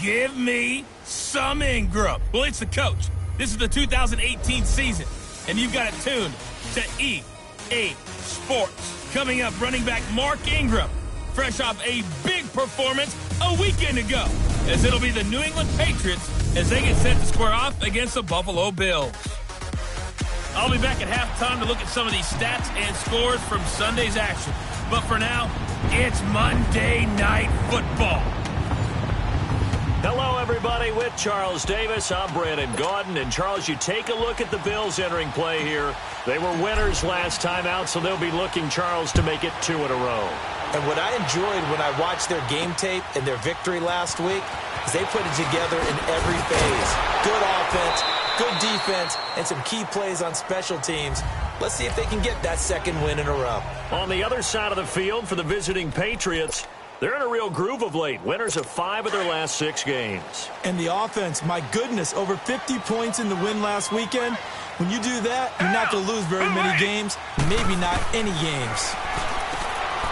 Give me some Ingram. Well, it's the coach. This is the 2018 season, and you've got it tuned to EA Sports. Coming up, running back Mark Ingram, fresh off a big performance a weekend ago, as it'll be the New England Patriots as they get set to square off against the Buffalo Bills. I'll be back at halftime to look at some of these stats and scores from Sunday's action. But for now, it's Monday Night Football. Hello, everybody. With Charles Davis, I'm Brandon Gaudin. And, Charles, you take a look at the Bills entering play here. They were winners last time out, so they'll be looking, Charles, to make it 2 in a row. And what I enjoyed when I watched their game tape and their victory last week is they put it together in every phase. Good offense, good defense, and some key plays on special teams. Let's see if they can get that second win in a row. On the other side of the field for the visiting Patriots, they're in a real groove of late. Winners of 5 of their last 6 games. And the offense, my goodness, over 50 points in the win last weekend. When you do that, you're not going to lose very many games, maybe not any games.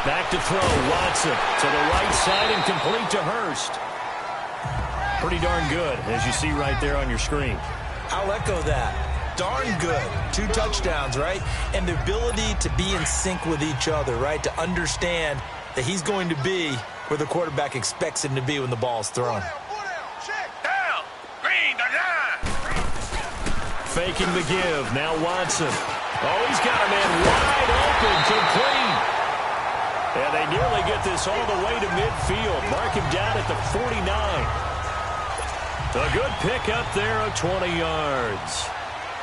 Back to throw, Watson to the right side and complete to Hurst. Pretty darn good, as you see right there on your screen. I'll echo that. Darn good. 2 touchdowns, right? And the ability to be in sync with each other, right? To understand that he's going to be where the quarterback expects him to be when the ball's thrown. Faking the give. Now Watson. Oh, he's got a man wide open, complete. And they nearly get this all the way to midfield. Mark him down at the 49. A good pick up there of 20 yards.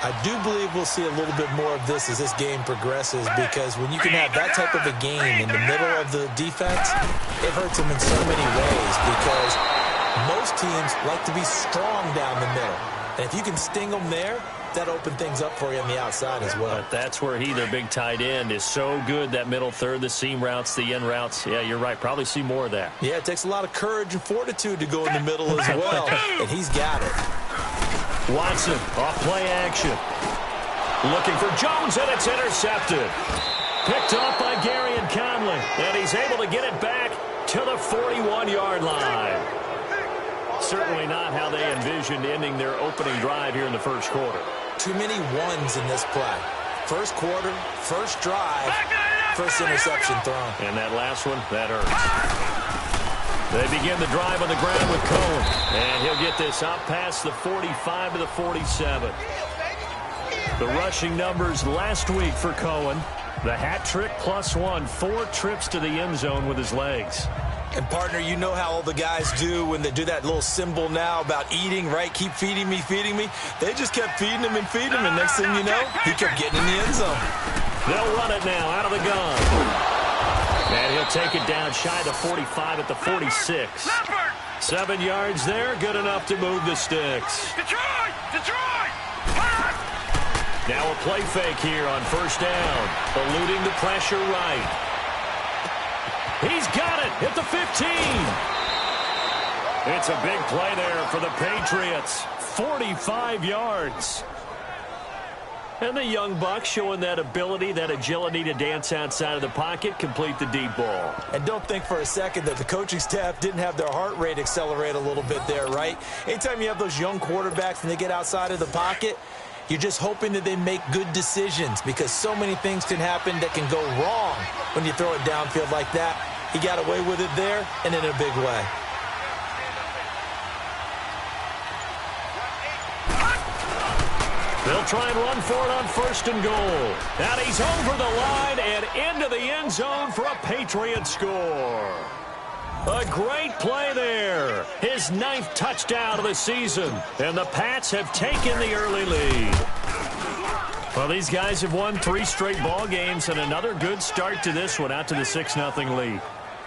I do believe we'll see a little bit more of this as this game progresses, because when you can have that type of a game in the middle of the defense, it hurts them in so many ways, because most teams like to be strong down the middle. And if you can sting them there, that opens things up for you on the outside as well. But that's where their big tight end, is so good, that middle third, the seam routes, the end routes. Yeah, you're right. Probably see more of that. Yeah, it takes a lot of courage and fortitude to go in the middle as well, and he's got it. Watson, off play action. Looking for Jones, and it's intercepted. Picked off by Garyon Conley, and he's able to get it back to the 41-yard line. Certainly not how they envisioned ending their opening drive here in the first quarter. Too many ones in this play. First quarter, first drive, first interception thrown. And that last one, that hurts. They begin the drive on the ground with Cohen. And he'll get this out past the 45 to the 47. The rushing numbers last week for Cohen. The hat trick +1, 4 trips to the end zone with his legs. And, partner, you know how all the guys do when they do that little symbol now about eating, right? Keep feeding me, feeding me. They just kept feeding him and feeding him, and next thing you know, he kept getting in the end zone. They'll run it now out of the gun. And he'll take it down shy of the 45 at the 46. 7 yards there, good enough to move the sticks. Detroit! Now a play fake here on first down, eluding the pressure right. He's got it at the 15. It's a big play there for the Patriots. 45 yards. And the young buck showing that ability, that agility to dance outside of the pocket, complete the deep ball. And don't think for a second that the coaching staff didn't have their heart rate accelerate a little bit there, right? Anytime you have those young quarterbacks and they get outside of the pocket, you're just hoping that they make good decisions, because so many things can happen that can go wrong when you throw it downfield like that. He got away with it there, and in a big way. They'll try and run for it on first and goal. And he's over the line and into the end zone for a Patriot score. A great play there. His 9th touchdown of the season. And the Pats have taken the early lead. Well, these guys have won 3 straight ball games, and another good start to this one, out to the 6-0 lead.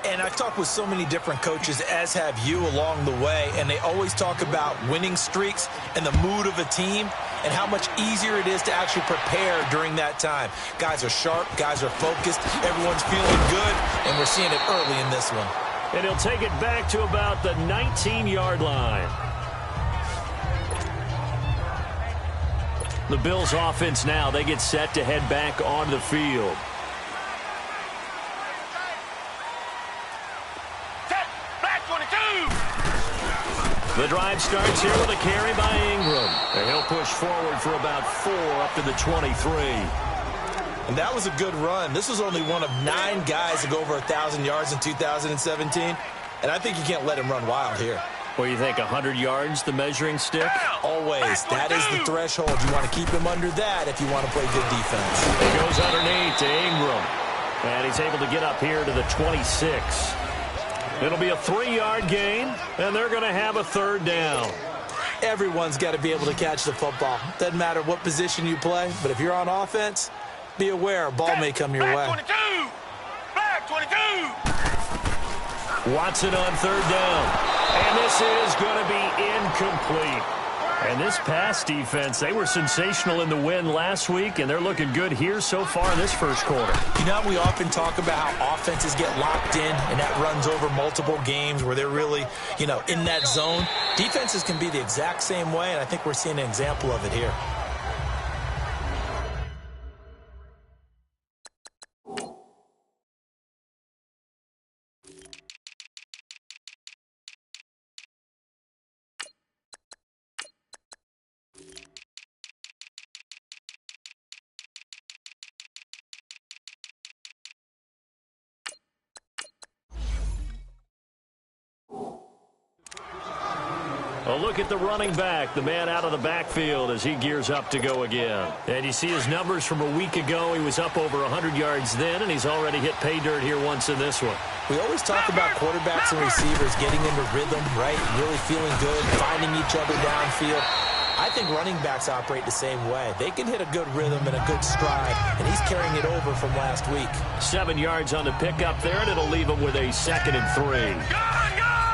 And I've talked with so many different coaches, as have you, along the way, and they always talk about winning streaks and the mood of a team and how much easier it is to actually prepare during that time. Guys are sharp, guys are focused, everyone's feeling good, and we're seeing it early in this one. And he'll take it back to about the 19-yard line. The Bills offense now, they get set to head back onto the field. The drive starts here with a carry by Ingram. And he'll push forward for about 4 up to the 23. And that was a good run. This was only one of 9 guys to go over 1,000 yards in 2017. And I think you can't let him run wild here. Well, you think 100 yards, the measuring stick? Always. That is the threshold. You want to keep him under that if you want to play good defense. He goes underneath to Ingram. And he's able to get up here to the 26. It'll be a 3-yard gain, and they're going to have a 3rd down. Everyone's got to be able to catch the football. Doesn't matter what position you play, but if you're on offense, be aware a ball may come your way. 22! Back 22! Watson on 3rd down. And this is going to be incomplete. And this pass defense, they were sensational in the win last week, and they're looking good here so far in this first quarter. You know, we often talk about how offenses get locked in, and that runs over multiple games where they're really, in that zone. Defenses can be the exact same way, and I think we're seeing an example of it here. A look at the running back, the man out of the backfield as he gears up to go again. And you see his numbers from a week ago. He was up over 100 yards then, and he's already hit pay dirt here once in this one. We always talk about quarterbacks and receivers getting into rhythm, right? Really feeling good, finding each other downfield. I think running backs operate the same way. They can hit a good rhythm and a good stride, and he's carrying it over from last week. 7 yards on the pickup there, and it'll leave him with a 2nd and 3.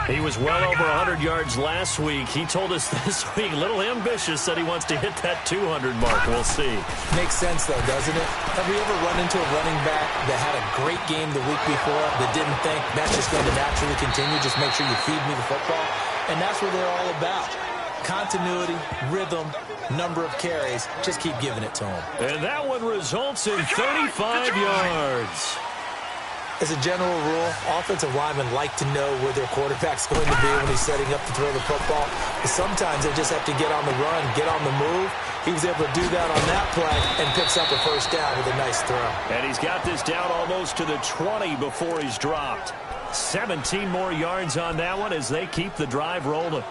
He was well over 100 yards last week. He told us this week, a little ambitious, said he wants to hit that 200 mark. We'll see. Makes sense, though, doesn't it? Have we ever run into a running back that had a great game the week before that didn't think that's just going to naturally continue? Just make sure you feed me the football. And that's what they're all about. Continuity, rhythm, number of carries. Just keep giving it to him. And that one results in 35 yards. As a general rule, offensive linemen like to know where their quarterback's going to be when he's setting up to throw the football. But sometimes they just have to get on the run, get on the move. He was able to do that on that play and picks up a 1st down with a nice throw. And he's got this down almost to the 20 before he's dropped. 17 more yards on that one as they keep the drive rolling.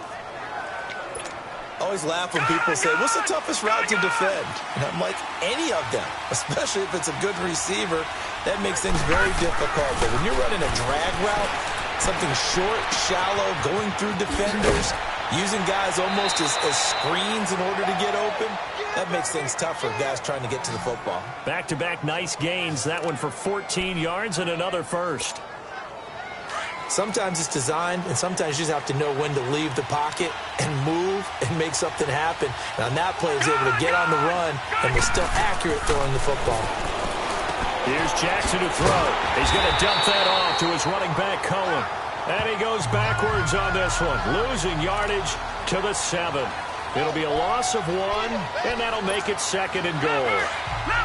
I always laugh when people say, what's the toughest route to defend? And I'm like, any of them, especially if it's a good receiver. That makes things very difficult. But when you're running a drag route, something short, shallow, going through defenders, using guys almost as screens in order to get open, that makes things tough for guys trying to get to the football. Back-to-back nice gains. That one for 14 yards and another 1st. Sometimes it's designed, and sometimes you just have to know when to leave the pocket and move and make something happen. And on that play, he was able to get on the run and was still accurate throwing the football. Here's Jackson to throw. He's going to dump that off to his running back, Cohen. And he goes backwards on this one, losing yardage to the 7. It'll be a loss of 1, and that'll make it 2nd and goal.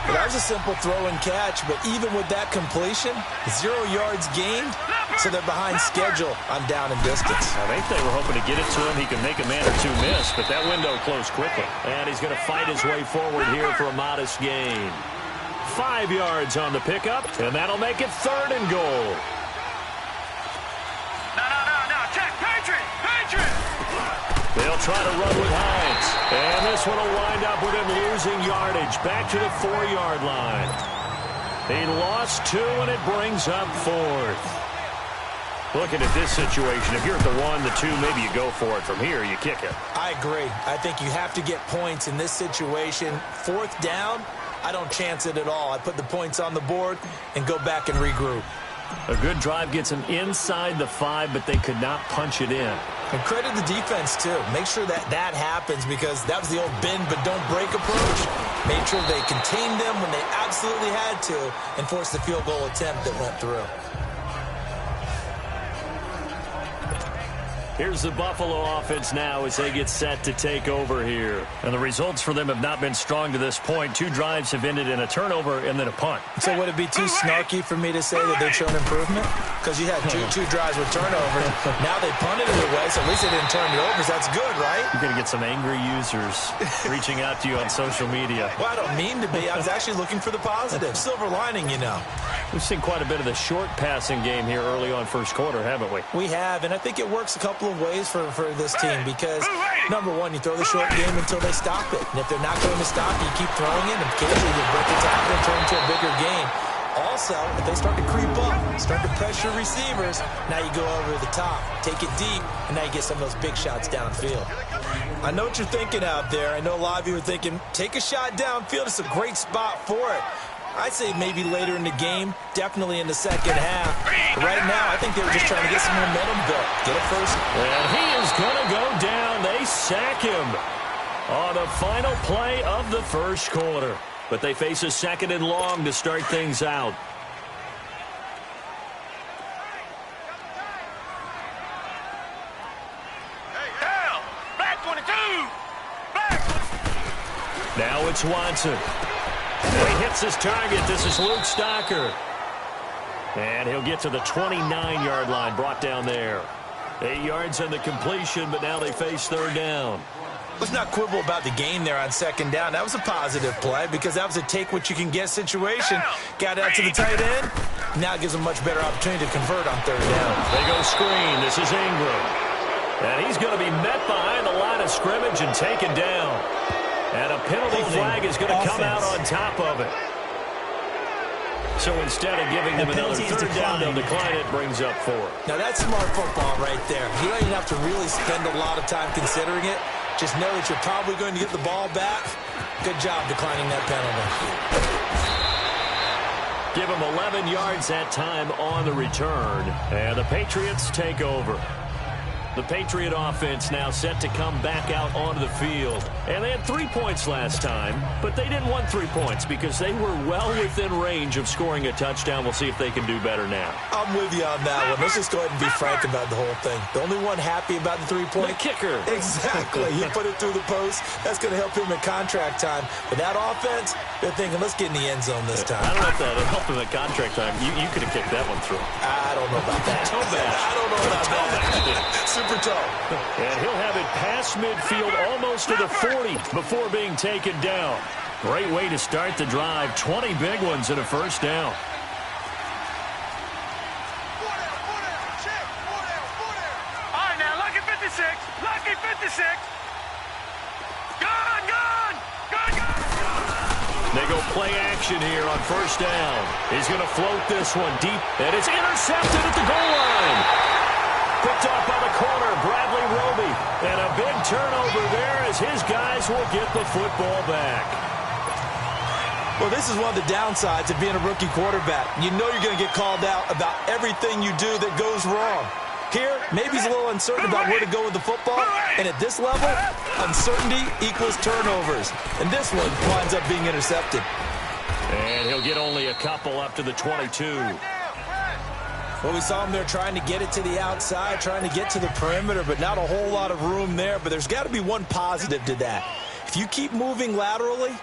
Well, that was a simple throw and catch, but even with that completion, 0 yards gained, so they're behind schedule on down and distance. I think they were hoping to get it to him. He could make a man or 2 miss, but that window closed quickly. And he's going to fight his way forward here for a modest gain. 5 yards on the pickup, and that'll make it 3rd and goal. No, check, Patriot! They'll try to run with Hines. And this one will wind up with him losing yardage back to the 4-yard line. He lost 2, and it brings up 4th. Looking at this situation, if you're at the 1, the 2, maybe you go for it. From here, you kick it. I agree. I think you have to get points in this situation. 4th down, I don't chance it at all. I put the points on the board and go back and regroup. A good drive gets them inside the 5, but they could not punch it in. And credit the defense, too. Make sure that happens because that was the old bend but don't break approach. Made sure they contained them when they absolutely had to and forced the field goal attempt that went through. Here's the Buffalo offense now as they get set to take over here. And the results for them have not been strong to this point. 2 drives have ended in a turnover and then a punt. So would it be too snarky for me to say that they've shown improvement? Because you had two drives with turnovers. Now they punted it away, so at least they didn't turn it over. So that's good, right? You're going to get some angry users reaching out to you on social media. Well, I don't mean to be. I was actually looking for the positive. Silver lining, you know. We've seen quite a bit of the short passing game here early on first quarter, haven't we? We have, and I think it works a couple of ways for this team because, number one, you throw the short game until they stop it. And if they're not going to stop it, you keep throwing it, and occasionally you break the tackle and turn into a bigger game. Also, if they start to creep up, start to pressure receivers, now you go over the top, take it deep, and now you get some of those big shots downfield. I know what you're thinking out there. I know a lot of you are thinking, take a shot downfield. It's a great spot for it. I'd say maybe later in the game, definitely in the second half. But right now, I think they were just trying to get some momentum built. Get it first. And he is going to go down. They sack him on the final play of the first quarter. But they face a 2nd and long to start things out. Now it's Watson. He hits his target. This is Luke Stocker. And he'll get to the 29-yard line, brought down there. 8 yards on the completion, but now they face 3rd down. Let's not quibble about the gain there on 2nd down. That was a positive play because that was a take-what-you-can-get situation. Got out to the tight end. Now it gives them a much better opportunity to convert on 3rd down. They go screen. This is Ingram. And he's going to be met behind the line of scrimmage and taken down. And a penalty flag is going to come out on top of it. So instead of giving them another 3rd down, they'll decline it, brings up 4. Now that's smart football right there. You don't even have to really spend a lot of time considering it. Just know that you're probably going to get the ball back. Good job declining that penalty. Give them 11 yards that time on the return. And the Patriots take over. The Patriot offense now set to come back out onto the field. And they had 3 points last time, but they didn't want 3 points because they were well within range of scoring a touchdown. We'll see if they can do better now. I'm with you on that one. Let's just go ahead and be frank about the whole thing. The only one happy about the 3-point. The kicker. Exactly. He put it through the post. That's going to help him in contract time. But that offense, they're thinking, let's get in the end zone this time. I don't know if that helped him at contract time. You could have kicked that one through. I don't know about that. Toe bash. I don't know about that. Super toe. And he'll have it past midfield almost to the 40 before being taken down. Great way to start the drive. 20 big ones and a 1st down. All right, now, lucky 56. Lucky 56. Gone, gone. Gone, gone. They go play action here on 1st down. He's going to float this one deep, and it's intercepted at the goal line. Picked off by the corner, Bradley Roby. And a big turnover there as his guys will get the football back. Well, this is one of the downsides of being a rookie quarterback. You know you're going to get called out about everything you do that goes wrong. Here, maybe he's a little uncertain about where to go with the football. And at this level, uncertainty equals turnovers. And this one winds up being intercepted. And he'll get only a couple up to the 22. Well, we saw him there trying to get it to the outside, trying to get to the perimeter, but not a whole lot of room there. But there's got to be one positive to that. If you keep moving laterally,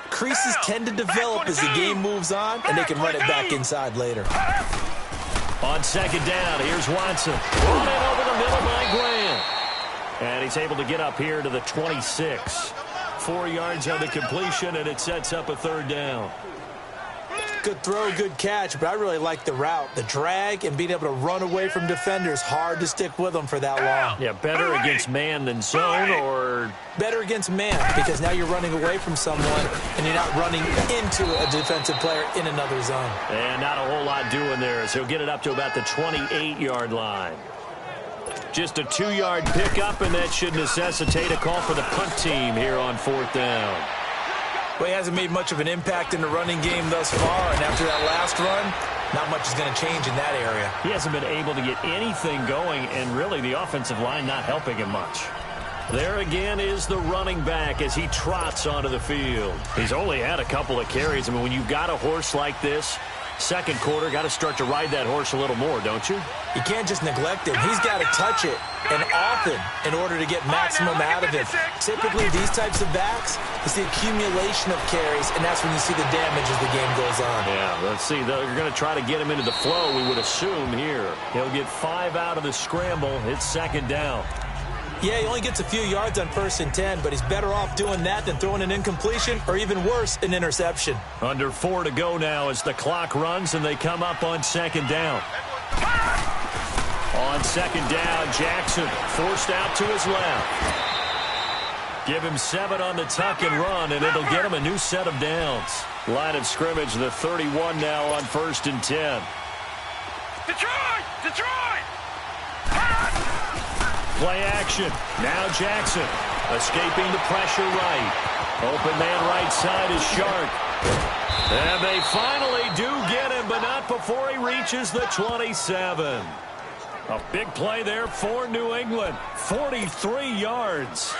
creases tend to develop as the game moves on, and they can run it back inside later. On 2nd down, here's Watson. Brought in over the middle by Graham. And he's able to get up here to the 26. 4 yards on the completion, and it sets up a 3rd down. Good throw, good catch, but I really like the route. The drag and being able to run away from defenders, hard to stick with them for that long. Yeah, better against man than zone, or better against man, because now you're running away from someone and you're not running into a defensive player in another zone. And not a whole lot doing there, so he'll get it up to about the 28-yard line. Just a 2-yard pickup, and that should necessitate a call for the punt team here on 4th down. Well, he hasn't made much of an impact in the running game thus far, and after that last run, not much is going to change in that area. He hasn't been able to get anything going, and really the offensive line not helping him much. There again is the running back as he trots onto the field. He's only had a couple of carries. I mean, when you've got a horse like this, Second quarter, got to start to ride that horse a little more, don't you? You can't just neglect him. He's got to touch it, and often, in order to get maximum out of him. Typically, these types of backs, it's the accumulation of carries, and that's when you see the damage as the game goes on. Yeah, let's see. They're going to try to get him into the flow, we would assume here. He'll get 5 out of the scramble. It's second down. Yeah, he only gets a few yards on 1st and 10, but he's better off doing that than throwing an incompletion or, even worse, an interception. Under 4 to go now as the clock runs and they come up on second down. On second down, Jackson forced out to his left. Give him 7 on the tuck and run, and it'll get him a new set of downs. Line of scrimmage, the 31 now on 1st and 10. Detroit! Detroit! Play action. Now Jackson escaping the pressure right. Open man right side is Shark. And they finally do get him, but not before he reaches the 27. A big play there for New England. 43 yards.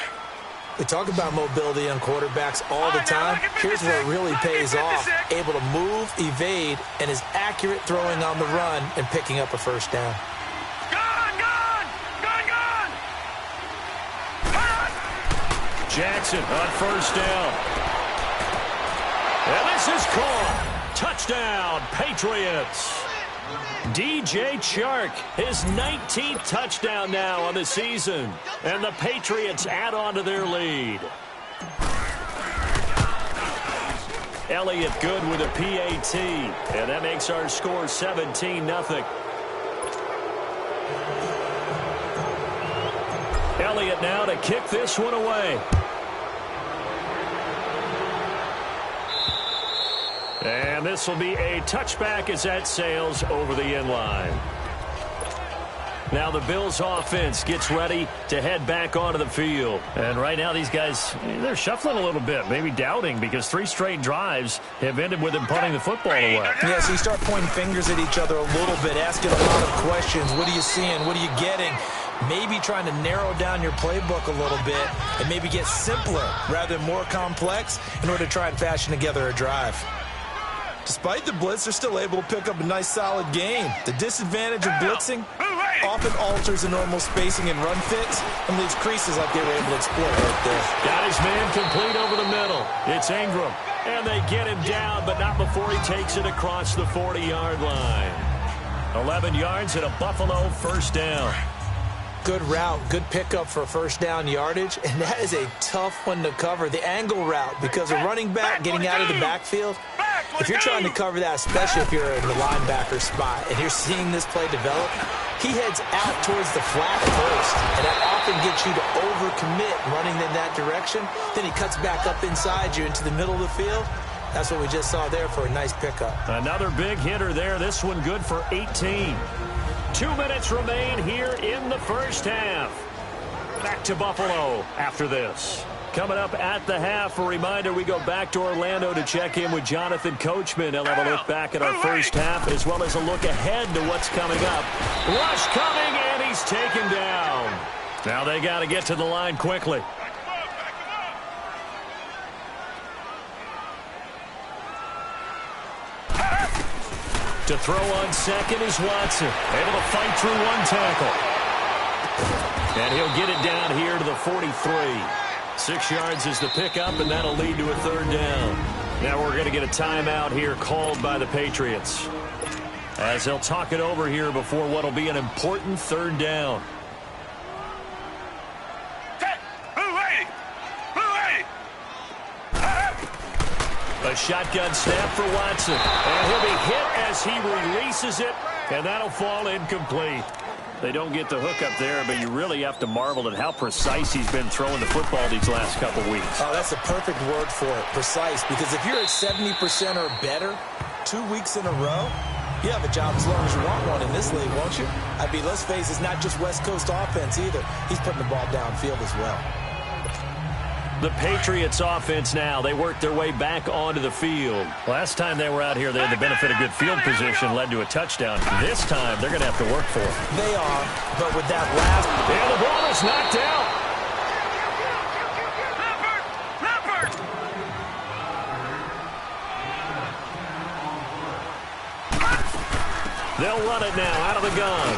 We talk about mobility on quarterbacks all the time. Here's where it really pays off. Able to move, evade, and is accurate throwing on the run and picking up a first down. Jackson on first down. And this is caught. Touchdown, Patriots. DJ Chark, his 19th touchdown now on the season. And the Patriots add on to their lead. Elliott good with a PAT. And that makes our score 17-0. Elliott now to kick this one away. And this will be a touchback as that sails over the end line. Now the Bills offense gets ready to head back onto the field. And right now these guys, they're shuffling a little bit, maybe doubting, because 3 straight drives have ended with them punting the football away. Yeah, so you start pointing fingers at each other a little bit, asking a lot of questions. What are you seeing? What are you getting? Maybe trying to narrow down your playbook a little bit and maybe get simpler rather than more complex in order to try and fashion together a drive. Despite the blitz, they're still able to pick up a nice, solid game. The disadvantage of blitzing often alters the normal spacing and run fits and leaves creases like they were able to exploit right there. Got his man complete over the middle. It's Ingram. And they get him down, but not before he takes it across the 40-yard line. 11 yards and a Buffalo first down. Good route, good pickup for first down yardage, and that is a tough one to cover, the angle route, because a running back getting out of the backfield, if you're trying to cover that, especially if you're in the linebacker spot, and you're seeing this play develop, he heads out towards the flat first, and that often gets you to overcommit running in that direction. Then he cuts back up inside you into the middle of the field. That's what we just saw there for a nice pickup. Another big hitter there. This one good for 18. 2 minutes remain here in the first half. Back to Buffalo after this. Coming up at the half, a reminder, we go back to Orlando to check in with Jonathan Coachman. He'll have a look back at our first half as well as a look ahead to what's coming up. Rush coming, and he's taken down. Now they got to get to the line quickly. To throw on second is Watson. Able to fight through one tackle. And he'll get it down here to the 43. 6 yards is the pickup, and that'll lead to a third down. Now we're going to get a timeout here called by the Patriots, as they'll talk it over here before what will be an important third down. A shotgun snap for Watson. And he'll be hit as he releases it, and that'll fall incomplete. They don't get the hook up there, but you really have to marvel at how precise he's been throwing the football these last couple weeks. Oh, that's a perfect word for it, precise, because if you're at 70% or better 2 weeks in a row, you have a job as long as you want one in this league, won't you? I mean, let's face it, it's not just West Coast offense either. He's putting the ball downfield as well. The Patriots offense now, they work their way back onto the field. Last time they were out here, they had the benefit of good field position, led to a touchdown. This time, they're going to have to work for it. They are, but with that last... And the ball is knocked out. They'll run it now out of the gun.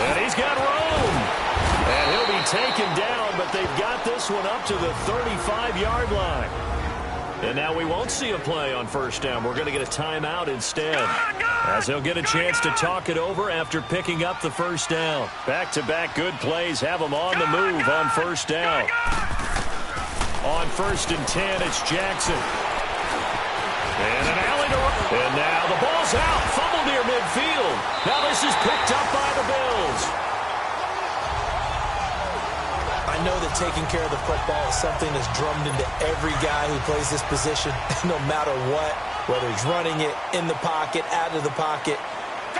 And he's got room. And he'll be taken down, but they've got this one up to the 35-yard line. And now we won't see a play on first down. We're going to get a timeout instead, as they'll get a chance to talk it over after picking up the first down. Back-to-back good plays have them on the move on first down. On 1st and 10, it's Jackson. And an alley to run. And now the ball's out. Fumble near midfield. Now this is picked up by the Bills. I know that taking care of the football is something that's drummed into every guy who plays this position, no matter what, whether he's running it, in the pocket, out of the pocket.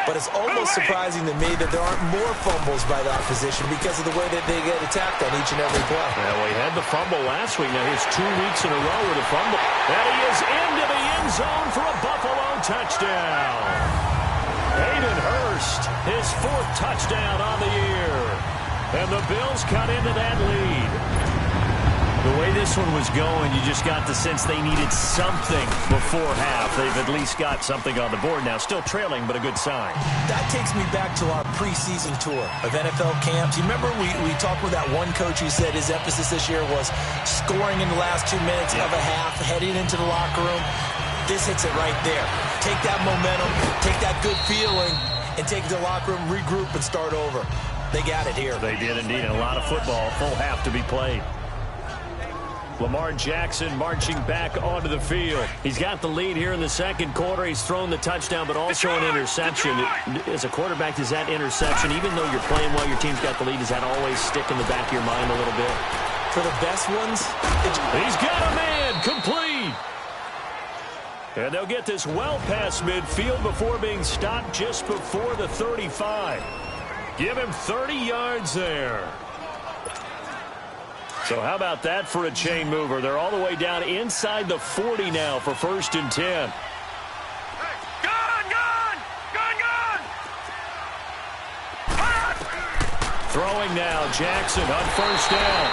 But it's almost surprising to me that there aren't more fumbles by the opposition because of the way that they get attacked on each and every play. Well, we had the fumble last week. Now here's 2 weeks in a row with a fumble. And he is into the end zone for a Buffalo touchdown. Hayden Hurst, his 4th touchdown on the year. And the Bills cut into that lead. The way this one was going, you just got the sense they needed something before half. They've at least got something on the board now. Still trailing, but a good sign. That takes me back to our preseason tour of NFL camps. You remember we talked with that one coach who said his emphasis this year was scoring in the last 2 minutes of a half, heading into the locker room. This hits it right there. Take that momentum, take that good feeling, and take it to the locker room, regroup, and start over. They got it here. They did indeed. And a lot of football, full half to be played. Lamar Jackson marching back onto the field. He's got the lead here in the second quarter. He's thrown the touchdown, but also an interception. As a quarterback, does that interception, even though you're playing well, your team's got the lead, does that always stick in the back of your mind a little bit? For the best ones, he's got a man complete. And they'll get this well past midfield before being stopped just before the 35. Give him 30 yards there. So how about that for a chain mover? They're all the way down inside the 40 now for 1st and 10. Throwing now, Jackson on 1st down.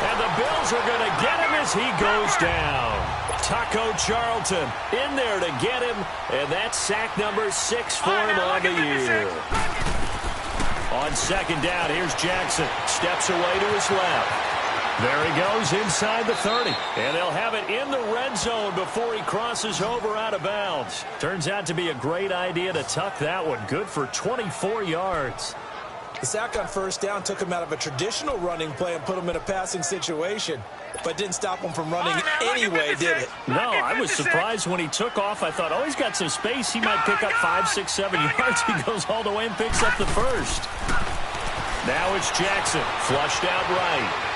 And the Bills are going to get him as he goes down. Taco Charlton in there to get him, and that's sack number 6 for him on the year. On 2nd down, here's Jackson. Steps away to his left. There he goes inside the 30. And they'll have it in the red zone before he crosses over out of bounds. Turns out to be a great idea to tuck that one. Good for 24 yards. The sack on 1st down took him out of a traditional running play and put him in a passing situation, but didn't stop him from running anyway, did it? No, I was surprised when he took off. I thought, oh, he's got some space. He might pick up 5, 6, 7 yards. He goes all the way and picks up the 1st. Now it's Jackson, flushed out right.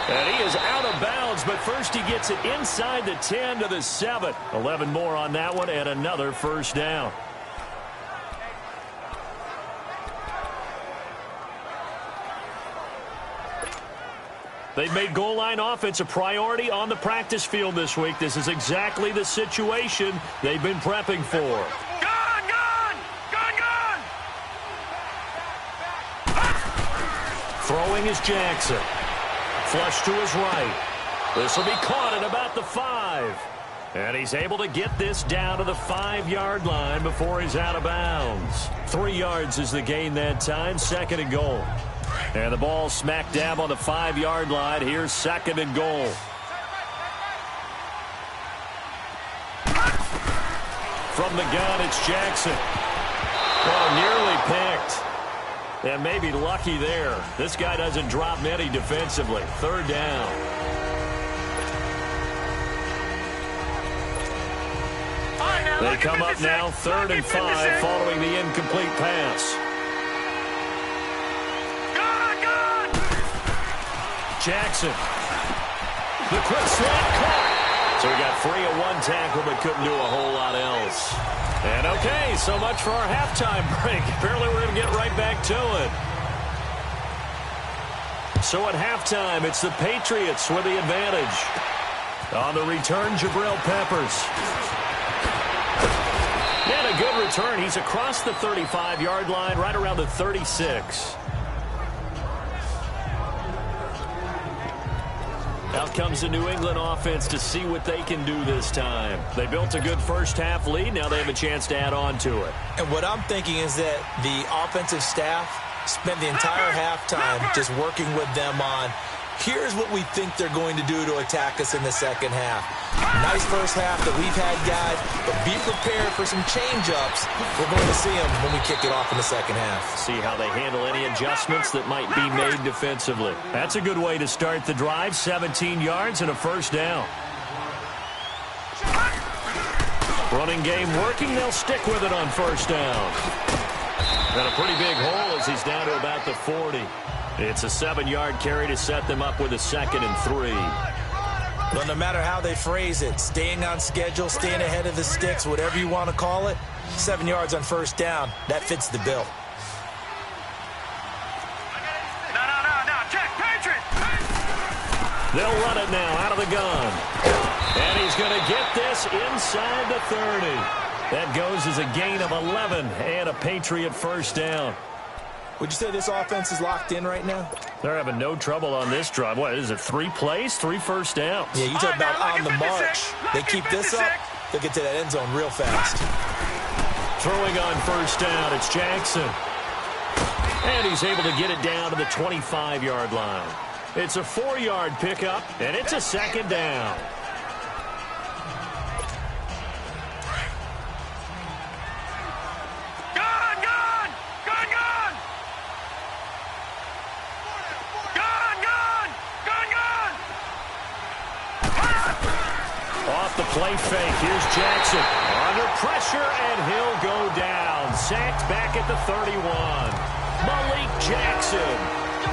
And he is out of bounds, but first he gets it inside the 10 to the 7. 11 more on that one and another 1st down. They've made goal line offense a priority on the practice field this week. This is exactly the situation they've been prepping for. Throwing is Jackson. Flush to his right. This will be caught at about the 5. And he's able to get this down to the 5-yard line before he's out of bounds. 3 yards is the gain that time. 2nd and goal. And the ball smack dab on the 5-yard line. Here's 2nd and goal. From the gun, it's Jackson. Oh, nearly picked. And maybe lucky there. This guy doesn't drop many defensively. 3rd down. They come up now 3rd and 5 following the incomplete pass. Jackson. The quick slant caught. So he got free of 1 tackle but couldn't do a whole lot else. And okay, so much for our halftime break. Apparently we're going to get right back to it. So at halftime, it's the Patriots with the advantage. On the return, Jabril Peppers. And a good return. He's across the 35-yard line, right around the 36. Out comes the New England offense to see what they can do this time. They built a good first-half lead. Now they have a chance to add on to it. And what I'm thinking is that the offensive staff spent the entire halftime just working with them on, here's what we think they're going to do to attack us in the second half. Nice first half that we've had, guys, but be prepared for some change-ups. We're going to see them when we kick it off in the second half. See how they handle any adjustments that might be made defensively. That's a good way to start the drive. 17 yards and a first down. Running game working. They'll stick with it on first down. And a pretty big hole as he's down to about the 40. It's a 7-yard carry to set them up with a 2nd and 3. But no matter how they phrase it, staying on schedule, staying ahead of the sticks, whatever you want to call it, 7 yards on first down, that fits the bill. No, check, Patriots! They'll run it now out of the gun. And he's going to get this inside the 30. That goes as a gain of 11 and a Patriot first down. Would you say this offense is locked in right now? They're having no trouble on this drive. What is it, 3 plays, 3 first downs? Yeah, you talk about on the march. They keep this up, they'll get to that end zone real fast. Throwing on first down, it's Jackson. And he's able to get it down to the 25-yard line. It's a 4-yard pickup, and it's a 2nd down. Play fake. Here's Jackson. Under pressure, and he'll go down. Sacked back at the 31. Malik Jackson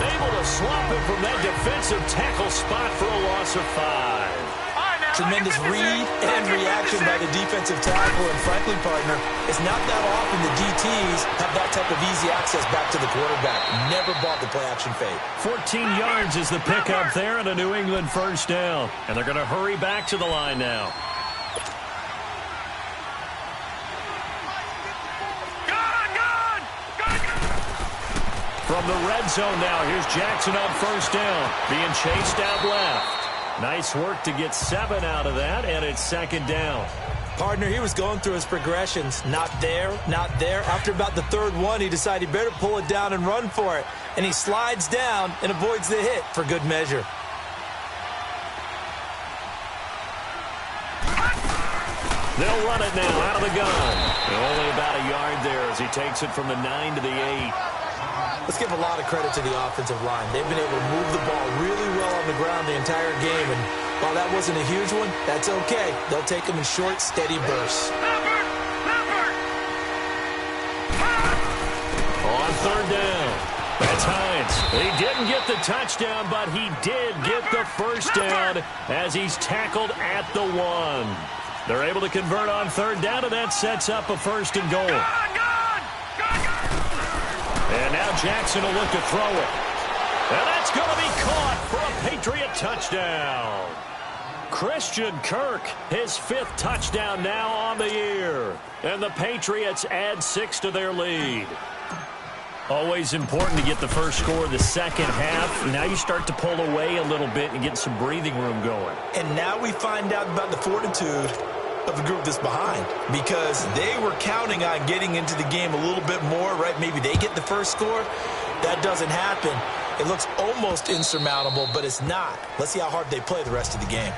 able to swamp him from that defensive tackle spot for a loss of 5. Tremendous read and reaction by the defensive tackle. And frankly, partner, it's not that often the DTs have that type of easy access back to the quarterback. Never bought the play-action fake. 14 yards is the pickup there and a New England first down. And they're going to hurry back to the line now. From the red zone now, here's Jackson on first down, being chased out left. Nice work to get 7 out of that, and it's 2nd down. Partner, he was going through his progressions. Not there, not there. After about the 3rd one, he decided he better pull it down and run for it. And he slides down and avoids the hit for good measure. They'll run it now out of the gun. And only about a yard there as he takes it from the 9 to the 8. Let's give a lot of credit to the offensive line. They've been able to move the ball really well on the ground the entire game. And while that wasn't a huge one, that's okay. They'll take them in short, steady bursts. On 3rd down, that's Hines. He didn't get the touchdown, but he did get the first down as he's tackled at the 1. They're able to convert on 3rd down, and that sets up a 1st and goal. And now Jackson will look to throw it. And that's going to be caught for a Patriot touchdown. Christian Kirk, his 5th touchdown now on the year. And the Patriots add 6 to their lead. Always important to get the first score of the second half. Now you start to pull away a little bit and get some breathing room going. And now we find out about the fortitude of the group that's behind, because they were counting on getting into the game a little bit more, right? Maybe they get the first score. That doesn't happen. It looks almost insurmountable, but it's not. Let's see how hard they play the rest of the game.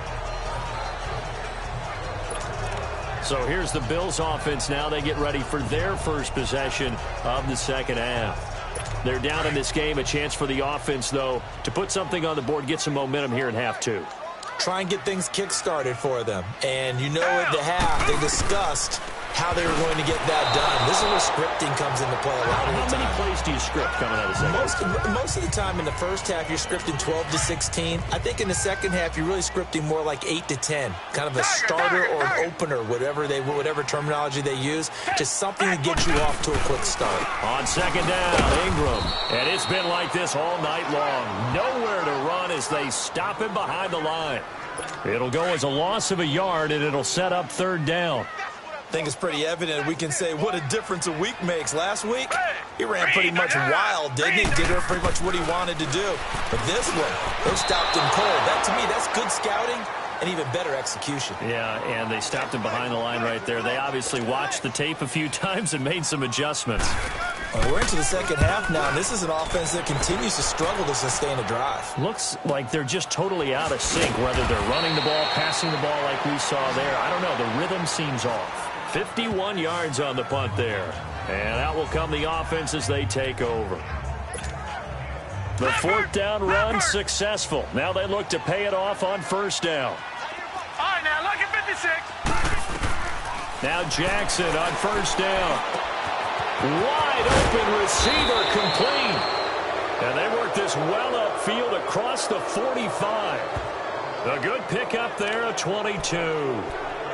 So here's the Bills offense now. They get ready for their first possession of the second half. They're down in this game. A chance for the offense, though, to put something on the board, get some momentum here in half 2. Try and get things kick-started for them. And you know at the half, they discussed how they were going to get that done. This is where scripting comes into play a lot of the time. How many plays do you script coming out of the second? Most of the time in the first half, you're scripting 12 to 16. I think in the second half, you're really scripting more like 8 to 10. Kind of a starter or an opener, whatever terminology they use. Just something to get you off to a quick start. On second down, Ingram. And it's been like this all night long. Nowhere to run as they stop him behind the line. It'll go as a loss of a yard, and it'll set up 3rd down. I think it's pretty evident we can say what a difference a week makes. Last week, He ran pretty much wild, didn't he? Did pretty much what he wanted to do. But this one, they stopped him cold. That, to me, that's good scouting and even better execution. Yeah, and they stopped him behind the line right there. They obviously watched the tape a few times and made some adjustments. We're into the second half now, and this is an offense that continues to struggle to sustain a drive. Looks like they're just totally out of sync, whether they're running the ball, passing the ball like we saw there. I don't know. The rhythm seems off. 51 yards on the punt there. And out will come the offense as they take over. The fourth down run successful. Now they look to pay it off on first down. All right, now look at 56. Now Jackson on first down. Wide open receiver complete. And they work this well upfield across the 45. A good pickup there, a 22.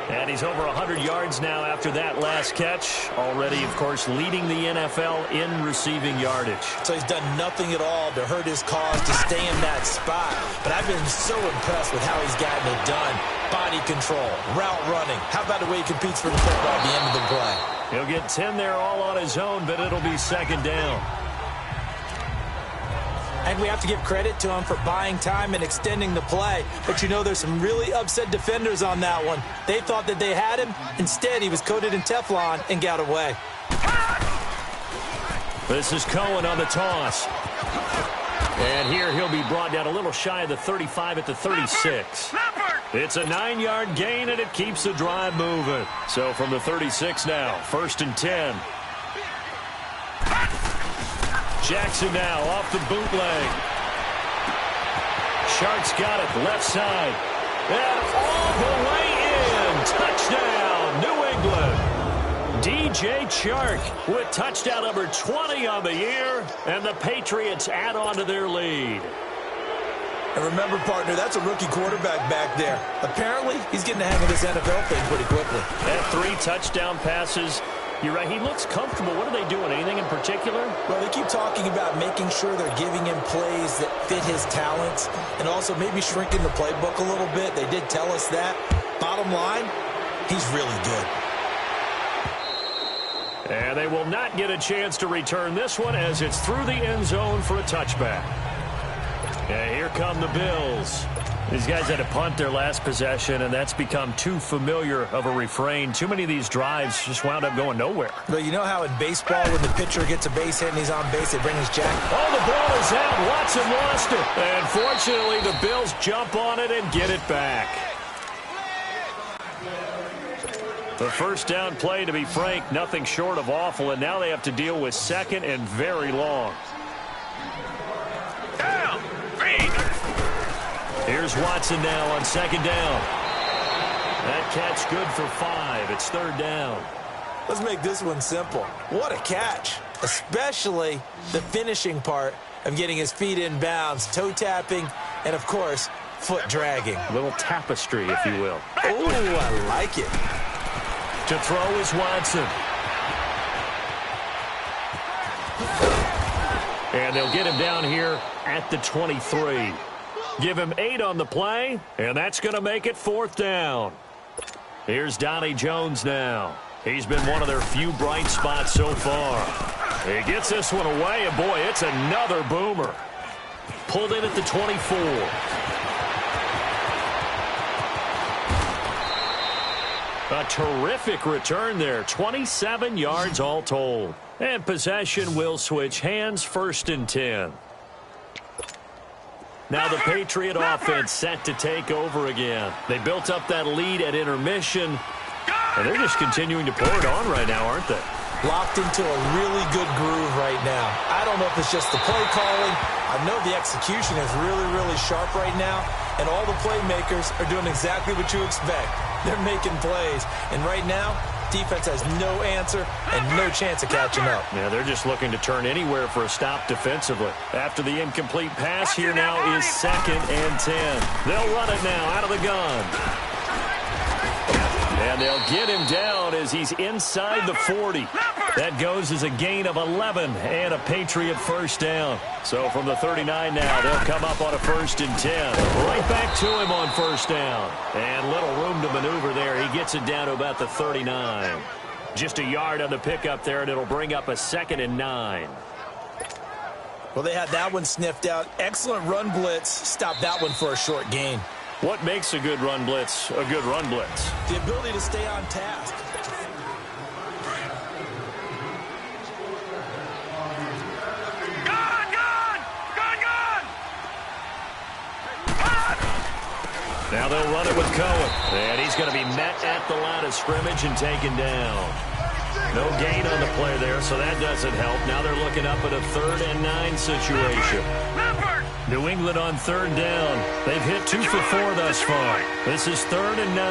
And he's over 100 yards now after that last catch. Already, of course, leading the NFL in receiving yardage. So he's done nothing at all to hurt his cause to stay in that spot. But I've been so impressed with how he's gotten it done. Body control, route running. How about the way he competes for the football at the end of the play? He'll get 10 there all on his own, but it'll be second down. And we have to give credit to him for buying time and extending the play. But you know, there's some really upset defenders on that one. They thought that they had him. Instead, he was coated in Teflon and got away. This is Cohen on the toss. And here he'll be brought down a little shy of the 35 at the 36. It's a 9-yard gain, and it keeps the drive moving. So from the 36 now, 1st and 10. Jackson now off the bootleg. Shark's got it, left side. And all the way in. Touchdown, New England. DJ Chark with touchdown number 20 on the year. And the Patriots add on to their lead. And remember, partner, that's a rookie quarterback back there. Apparently, he's getting the hang of this NFL thing pretty quickly. And 3 touchdown passes. You're right, he looks comfortable. What are they doing? Anything in particular? Well, they keep talking about making sure they're giving him plays that fit his talents and also maybe shrinking the playbook a little bit. They did tell us that. Bottom line, he's really good. And they will not get a chance to return this one as it's through the end zone for a touchback. And here come the Bills. These guys had to punt their last possession, and that's become too familiar of a refrain. Too many of these drives just wound up going nowhere. But you know how in baseball, when the pitcher gets a base hit and he's on base, they bring his jacket? Oh, the ball is out. Watson lost it. And fortunately, the Bills jump on it and get it back. The first down play, to be frank, nothing short of awful, and now they have to deal with second and very long. Here's Watson now on second down. That catch good for 5. It's 3rd down. Let's make this one simple. What a catch, especially the finishing part of getting his feet in bounds, toe tapping, and, of course, foot dragging. A little tapestry, if you will. Oh, I like it. To throw is Watson. And they'll get him down here at the 23. Give him 8 on the play, and that's going to make it 4th down. Here's Donnie Jones now. He's been one of their few bright spots so far. He gets this one away, and boy, it's another boomer. Pulled in at the 24. A terrific return there. 27 yards all told. And possession will switch hands, 1st and 10. Now the Patriot offense set to take over again. They built up that lead at intermission, and they're just continuing to pour it on right now, aren't they? Locked into a really good groove right now. I don't know if it's just the play calling. I know the execution is really, really sharp right now, and all the playmakers are doing exactly what you expect. They're making plays, and right now, defense has no answer and no chance of catching up. Yeah, they're just looking to turn anywhere for a stop defensively. After the incomplete pass, here now is 2nd and 10. They'll run it now out of the gun. And they'll get him down as he's inside the 40. That goes as a gain of 11 and a Patriot first down. So from the 39 now, they'll come up on a 1st and 10. Right back to him on 1st down. And little room to maneuver there. He gets it down to about the 39. Just a yard on the pickup there, and it'll bring up a 2nd and 9. Well, they had that one sniffed out. Excellent run blitz. Stopped that one for a short gain. What makes a good run blitz a good run blitz? The ability to stay on task. Now they'll run it with Cohen. And he's going to be met at the line of scrimmage and taken down. No gain on the play there, so that doesn't help. Now they're looking up at a 3rd and 9 situation. New England on 3rd down. They've hit 2 for 4 thus far. This is 3rd and 9.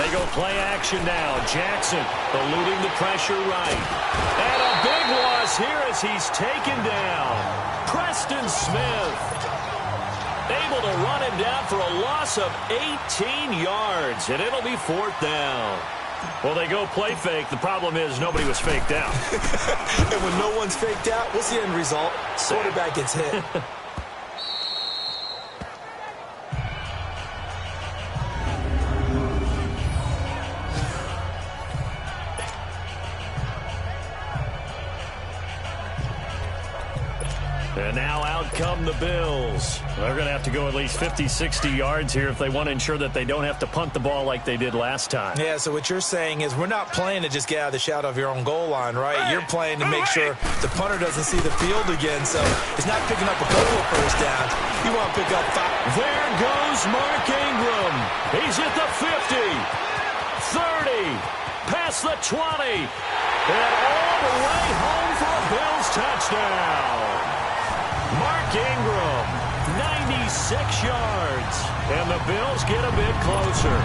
They go play action now. Jackson eluding the pressure right. And a big loss here as he's taken down. Preston Smith able to run him down for a loss of 18 yards, and it'll be 4th down. Well, they go play fake. The problem is nobody was faked out. And when no one's faked out, what's the end result? Quarterback gets hit. And now out come the Bills. They're going to have to go at least 50, 60 yards here if they want to ensure that they don't have to punt the ball like they did last time. Yeah, so what you're saying is we're not playing to just get out of the shadow of your own goal line, right? You're playing to make sure the punter doesn't see the field again. So it's not picking up a couple of first downs. You want to pick up 5. There goes Mark Ingram. He's at the 50, 30, past the 20, and all the way home for a Bills touchdown. Mark Ingram, 96 yards, and the Bills get a bit closer.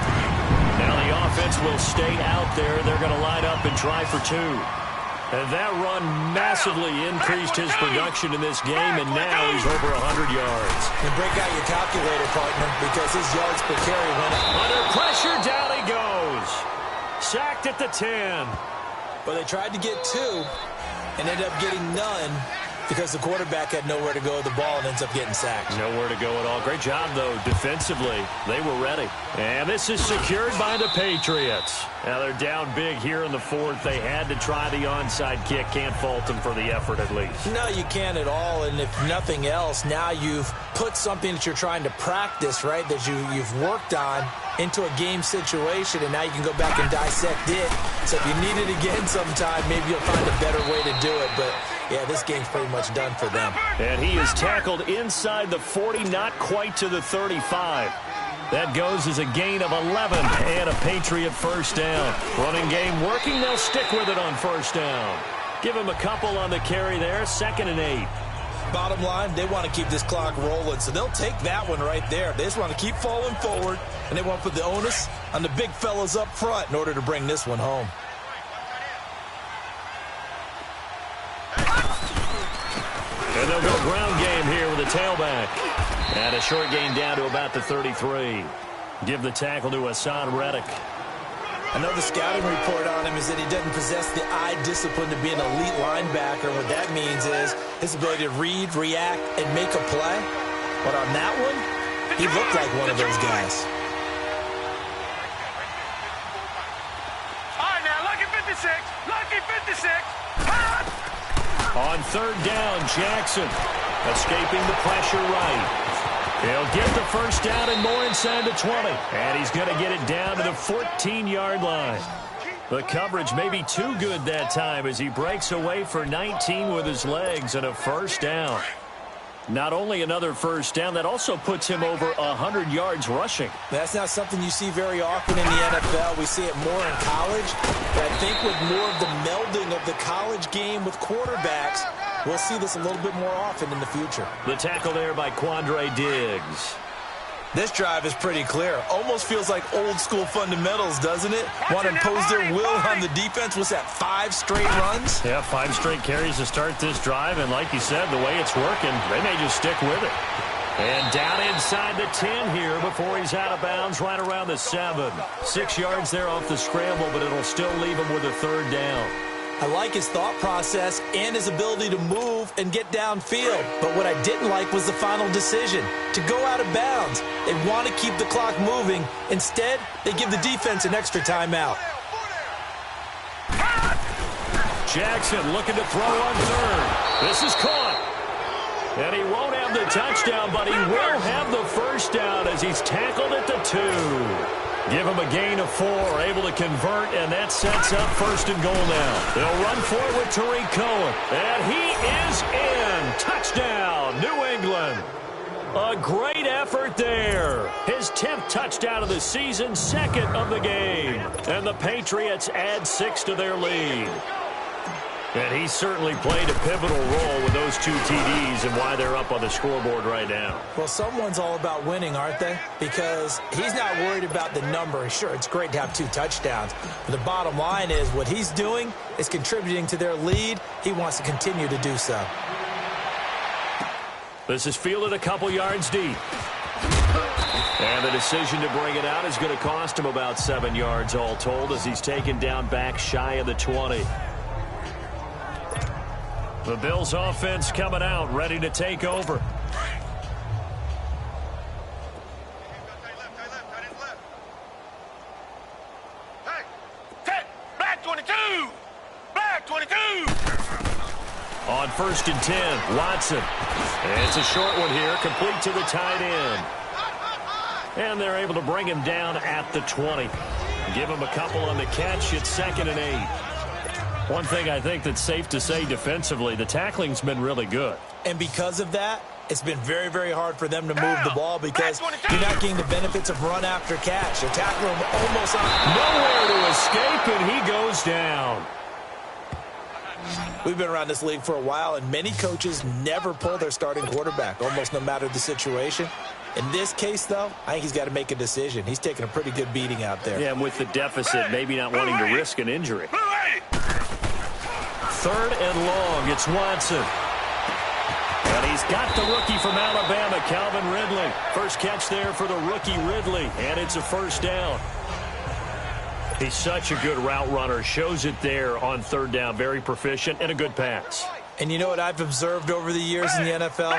Now the offense will stay out there. They're going to line up and try for 2. And that run massively increased his production in this game, and now he's over 100 yards. And break out your calculator, partner, because his yards per carry went up. Under pressure, down he goes. Sacked at the 10. But they tried to get 2 and ended up getting none, because the quarterback had nowhere to go with the ball and ends up getting sacked. Nowhere to go at all. Great job, though, defensively. They were ready. And this is secured by the Patriots. Now they're down big here in the 4th. They had to try the onside kick. Can't fault them for the effort, at least. No, you can't at all. And if nothing else, now you've put something that you're trying to practice, right, that you've worked on into a game situation, and now you can go back and dissect it. So if you need it again sometime, maybe you'll find a better way to do it. But yeah, this game's pretty much done for them. And he is tackled inside the 40, not quite to the 35. That goes as a gain of 11 and a Patriot first down. Running game working. They'll stick with it on first down. Give him a couple on the carry there. 2nd and 8. Bottom line, they want to keep this clock rolling, so they'll take that one right there. They just want to keep falling forward, and they want to put the onus on the big fellas up front in order to bring this one home. And they'll go ground game here with a tailback. And a short gain down to about the 33. Give the tackle to Hassan Reddick. Another scouting report on him is that he doesn't possess the eye discipline to be an elite linebacker. What that means is his ability to read, react, and make a play. But on that one, he looked like one of those guys. All right, now, lucky 56. Lucky 56. On 3rd down, Jackson escaping the pressure right. He'll get the first down and more inside the 20. And he's going to get it down to the 14-yard line. The coverage may be too good that time as he breaks away for 19 with his legs and a first down. Not only another first down, that also puts him over 100 yards rushing. That's not something you see very often in the NFL. We see it more in college. But I think with more of the melding of the college game with quarterbacks, we'll see this a little bit more often in the future. The tackle there by Quandre Diggs. This drive is pretty clear. Almost feels like old school fundamentals, doesn't it? Want to impose their will on the defense. What's that, 5 straight runs? Yeah, 5 straight carries to start this drive. And like you said, the way it's working, they may just stick with it. And down inside the 10 here before he's out of bounds right around the 7. 6 yards there off the scramble, but it'll still leave him with a 3rd down. I like his thought process and his ability to move and get downfield. But what I didn't like was the final decision, to go out of bounds. They want to keep the clock moving. Instead, they give the defense an extra timeout. Jackson looking to throw on third. This is caught. And he won't have the touchdown, but he will have the first down as he's tackled at the 2. Give him a gain of 4, able to convert, and that sets up first and goal now. They'll run for it with Tariq Cohen, and he is in. Touchdown, New England. A great effort there. His 10th touchdown of the season, 2nd of the game. And the Patriots add 6 to their lead. And he certainly played a pivotal role with those 2 TDs and why they're up on the scoreboard right now. Well, someone's all about winning, aren't they? Because he's not worried about the number. Sure, it's great to have 2 touchdowns. But the bottom line is what he's doing is contributing to their lead. He wants to continue to do so. This is fielded a couple yards deep. And the decision to bring it out is going to cost him about 7 yards all told as he's taken down back shy of the 20. The Bills offense coming out, ready to take over. Hey, black 22! Black 22! On 1st and 10, Watson. And it's a short one here, complete to the tight end. And they're able to bring him down at the 20. Give him a couple on the catch. It's 2nd and 8. One thing I think that's safe to say defensively, the tackling's been really good. And because of that, it's been very, very hard for them to move the ball because you're not getting the benefits of run after catch. You're tackling him almost on. Nowhere to escape, and he goes down. We've been around this league for a while, and many coaches never pull their starting quarterback, almost no matter the situation. In this case, though, I think he's got to make a decision. He's taking a pretty good beating out there. Yeah, and with the deficit, maybe not wanting to risk an injury. 3rd and long, it's Watson. And he's got the rookie from Alabama, Calvin Ridley. First catch there for the rookie Ridley, and it's a first down. He's such a good route runner. Shows it there on 3rd down. Very proficient and a good pass. And you know what I've observed over the years in the NFL?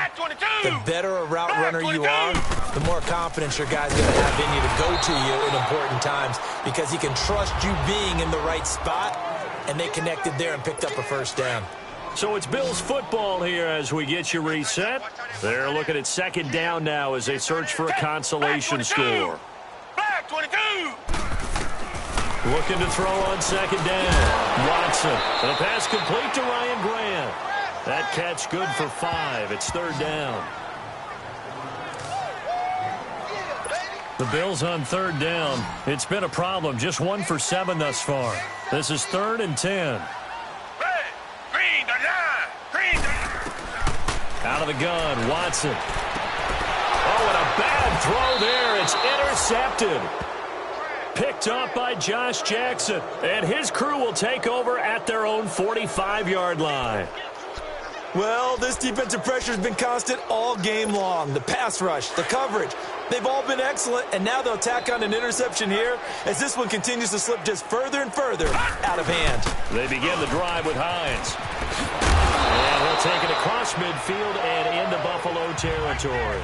The better a route runner you are, the more confidence your guy's going to have in you to go to you in important times because he can trust you being in the right spot, and they connected there and picked up a first down. So it's Bills football here as we get you reset. They're looking at 2nd down now as they search for a consolation score. Black 22! Looking to throw on 2nd down. Watson. The pass complete to Ryan Grant. That catch good for 5. It's 3rd down. The Bills on 3rd down. It's been a problem. Just 1 for 7 thus far. This is 3rd and 10. Green, green. Out of the gun, Watson. Oh, and a bad throw there. It's intercepted. Picked up by Josh Jackson. And his crew will take over at their own 45-yard line. Well, this defensive pressure has been constant all game long. The pass rush, the coverage, they've all been excellent, and now they'll tack on an interception here as this one continues to slip just further and further out of hand. They begin the drive with Hines. And he'll take it across midfield and into Buffalo territory.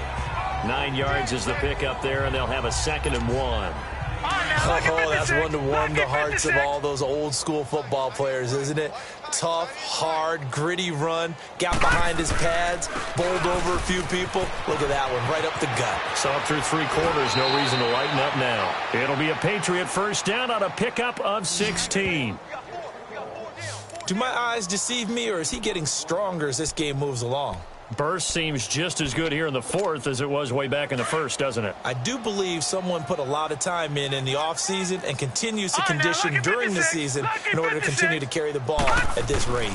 9 yards is the pickup there, and they'll have a 2nd and 1. Oh, that's one to warm the hearts of all those old-school football players, isn't it? Tough, hard, gritty run, got behind his pads, bowled over a few people. Look at that one, right up the gut. So up through 3 quarters, no reason to lighten up now. It'll be a Patriot first down on a pickup of 16. Do my eyes deceive me, or is he getting stronger as this game moves along? Burst seems just as good here in the 4th as it was way back in the 1st, doesn't it? I do believe someone put a lot of time in the offseason and continues to condition during the season in order to continue to carry the ball at this rate.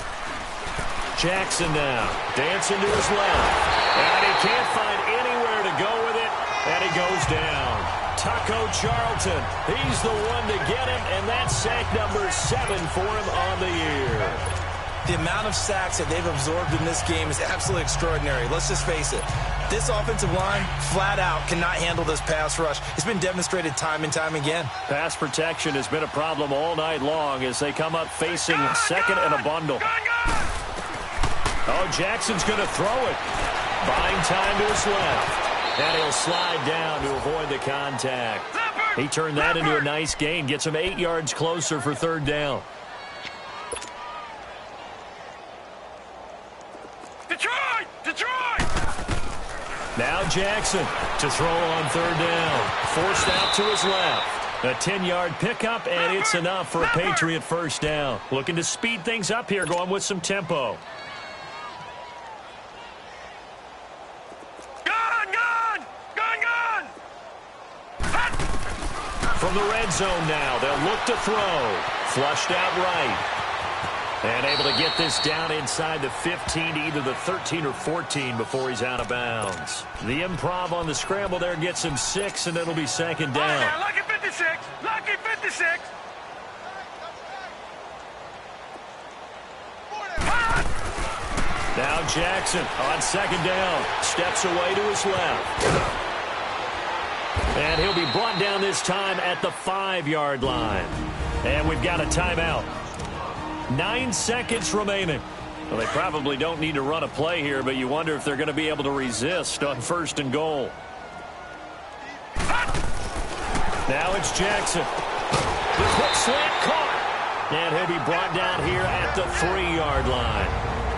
Jackson now, dancing to his left. And he can't find anywhere to go with it, and he goes down. Taco Charlton, he's the one to get him, and that's sack number 7 for him on the year. The amount of sacks that they've absorbed in this game is absolutely extraordinary. Let's just face it. This offensive line, flat out, cannot handle this pass rush. It's been demonstrated time and time again. Pass protection has been a problem all night long as they come up facing 2nd and a bundle. Oh, Jackson's going to throw it. Buying time to his left. And he'll slide down to avoid the contact. He turned that into a nice gain. Gets him 8 yards closer for 3rd down. Now Jackson to throw on third down. Forced out to his left. A 10-yard pickup, and it's enough for a Patriot first down. Looking to speed things up here, going with some tempo. From the red zone now, they'll look to throw. Flushed out right. And able to get this down inside the 15 to either the 13 or 14 before he's out of bounds. The improv on the scramble there gets him 6, and it'll be second down. Now, lucky 56. Lucky 56. Now Jackson on second down. Steps away to his left. And he'll be brought down this time at the 5-yard line. And we've got a timeout. 9 seconds remaining. Well, they probably don't need to run a play here, but you wonder if they're going to be able to resist on first and goal. Now it's Jackson. The quick slant caught. And he'll be brought down here at the 3-yard line.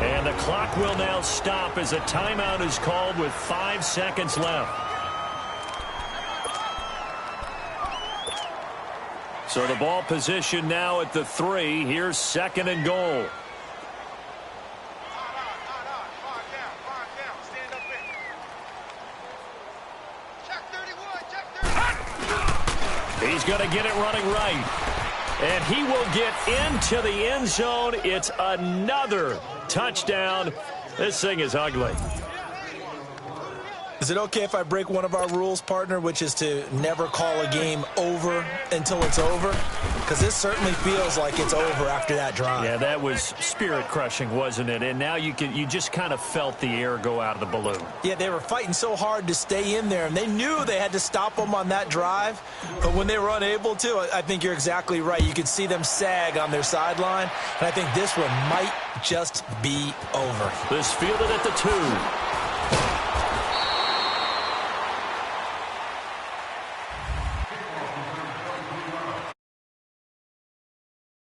And the clock will now stop as a timeout is called with 5 seconds left. So the ball position now at the 3. Here's second and goal. He's going to get it running right. And he will get into the end zone. It's another touchdown. This thing is ugly. Is it okay if I break one of our rules, partner, which is to never call a game over until it's over? Because this certainly feels like it's over after that drive. Yeah, that was spirit-crushing, wasn't it? And now you just kind of felt the air go out of the balloon. Yeah, they were fighting so hard to stay in there, and they knew they had to stop them on that drive. But when they were unable to, I think you're exactly right. You could see them sag on their sideline, and I think this one might just be over. This fielded at the 2.